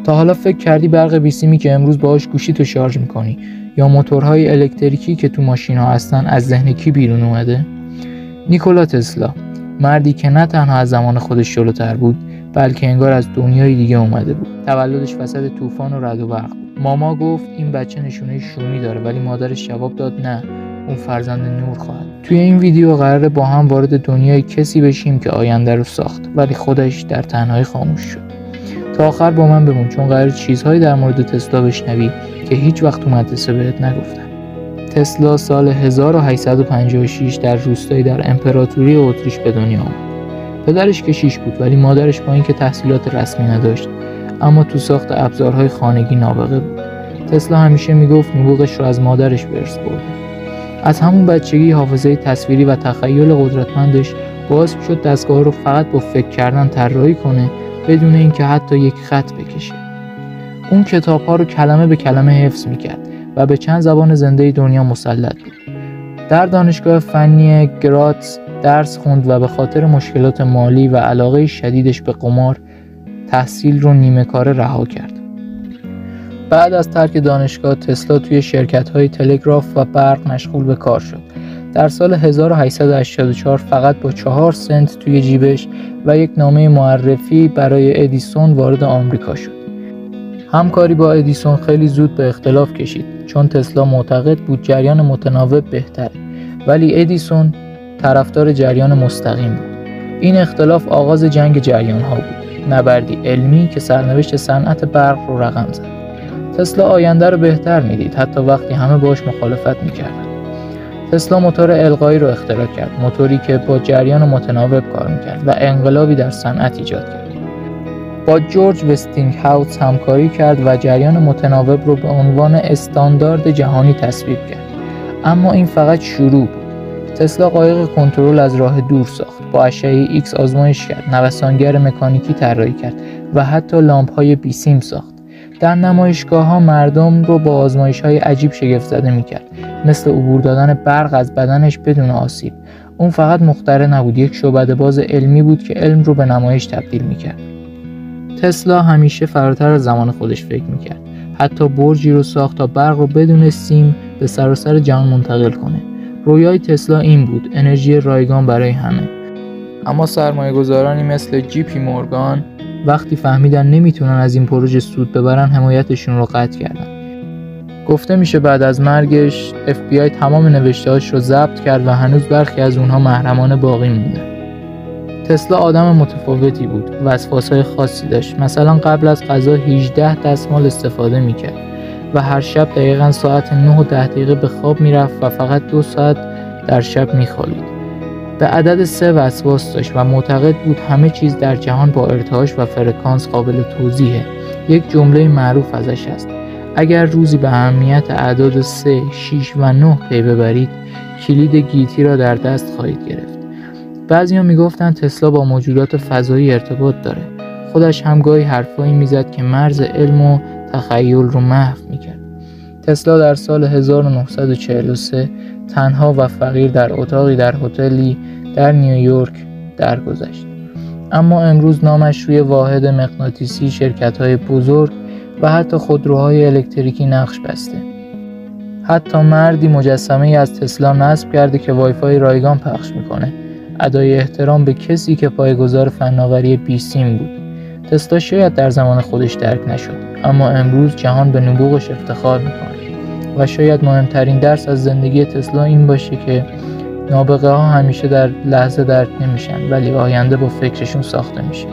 تا حالا فکر کردی برق بیسیمی که امروز باهاش گوشیتو شارژ میکنی یا موتورهای الکتریکی که تو ماشین‌ها هستن از ذهن کی بیرون اومده؟ نیکولا تسلا، مردی که نه تنها از زمان خودش جلوتر بود، بلکه انگار از دنیای دیگه اومده بود. تولدش وسط طوفان و رعد و برق بود. ماما گفت این بچه نشونه شومی داره، ولی مادرش جواب داد نه، اون فرزند نور خواهد. توی این ویدیو قراره با هم وارد دنیای کسی بشیم که آینده رو ساخت، ولی خودش در تنهایی خاموش شد. تا آخر با من بمون، چون قراره چیزهایی در مورد تسلا بشنوی که هیچ وقت تو مدرسه بهت نگفتم. تسلا سال 1856 در روستایی در امپراتوری اتریش به دنیا آمد. پدرش کشیش بود، ولی مادرش با اینکه تحصیلات رسمی نداشت، اما تو ساخت ابزارهای خانگی نابغه بود. تسلا همیشه میگفت نبوغش رو از مادرش به ارث برده. از همون بچگی حافظه تصویری و تخیل قدرتمندش باعث شد دستگاه رو فقط با فکر کردن طراحی کنه، بدون اینکه حتی یک خط بکشه. اون کتاب‌ها رو کلمه به کلمه حفظ می‌کرد و به چند زبان زنده دنیا مسلط بود. در دانشگاه فنی گراتس درس خوند و به خاطر مشکلات مالی و علاقه شدیدش به قمار تحصیل رو نیمه کاره رها کرد. بعد از ترک دانشگاه تسلا توی شرکت‌های تلگراف و برق مشغول به کار شد. در سال 1884 فقط با 4 سنت توی جیبش و یک نامه معرفی برای ادیسون وارد آمریکا شد. همکاری با ادیسون خیلی زود به اختلاف کشید، چون تسلا معتقد بود جریان متناوب بهتره، ولی ادیسون طرفدار جریان مستقیم بود. این اختلاف آغاز جنگ جریان‌ها بود، نبردی علمی که سرنوشت صنعت برق رو رقم زد. تسلا آینده رو بهتر میدید، حتی وقتی همه باهاش مخالفت میکردن. تسلا موتور القایی رو اختراع کرد، موتوری که با جریان متناوب کار میکرد و انقلابی در صنعت ایجاد کرد. با جورج وستینگهاوس همکاری کرد و جریان متناوب رو به عنوان استاندارد جهانی تصویب کرد. اما این فقط شروع بود. تسلا قایق کنترل از راه دور ساخت، با اشعه ایکس آزمایش کرد، نوسانگر مکانیکی طراحی کرد و حتی لامپ‌های بیسیم ساخت. در نمایشگاه‌ها مردم رو با آزمایش‌های عجیب شگفت زده می‌کرد، مثل عبور دادن برق از بدنش بدون آسیب. اون فقط مخترع نبود، یک شعبده‌باز علمی بود که علم رو به نمایش تبدیل می‌کرد. تسلا همیشه فراتر از زمان خودش فکر می‌کرد. حتی برجی رو ساخت تا برق رو بدون سیم به سراسر جهان منتقل کنه. رویای تسلا این بود، انرژی رایگان برای همه. اما سرمایه‌گذارانی مثل جی پی مورگان وقتی فهمیدن نمیتونن از این پروژه سود ببرن، حمایتشون رو قطع کردن. گفته میشه بعد از مرگش FBI تمام نوشته‌هاش رو ضبط کرد و هنوز برخی از اونها محرمانه باقی موندن. تسلا آدم متفاوتی بود، وسواس‌های خاصی داشت. مثلا قبل از غذا 18 دستمال استفاده میکرد و هر شب دقیقاً ساعت 9:10 به خواب میرفت و فقط 2 ساعت در شب میخوابید. به عدد 3 وسواس داشت و معتقد بود همه چیز در جهان با ارتعاش و فرکانس قابل توضیحه. یک جمله معروف ازش هست: اگر روزی به اهمیت اعداد 3، 6 و 9 پی ببرید، کلید گیتی را در دست خواهید گرفت. بعضیا میگفتن تسلا با موجودات فضایی ارتباط داره. خودش هم گاهی حرفایی میزد که مرز علم و تخیل رو محو میکرد. تسلا در سال 1943 تنها و فقیر در اتاقی در هتلی در نیویورک درگذشت. اما امروز نامش روی واحد مغناطیسی شرکت‌های بزرگ و حتی خودروهای الکتریکی نقش بسته. حتی مردی مجسمه‌ای از تسلا نصب کرده که وایفای رایگان پخش میکنه، ادای احترام به کسی که پایه‌گذار فناوری بیسیم بود. تسلا شاید در زمان خودش درک نشد، اما امروز جهان به نبوغش افتخار میکنه. و شاید مهمترین درس از زندگی تسلا این باشه که نابغه ها همیشه در لحظه درک نمیشن، ولی آینده با فکرشون ساخته میشه.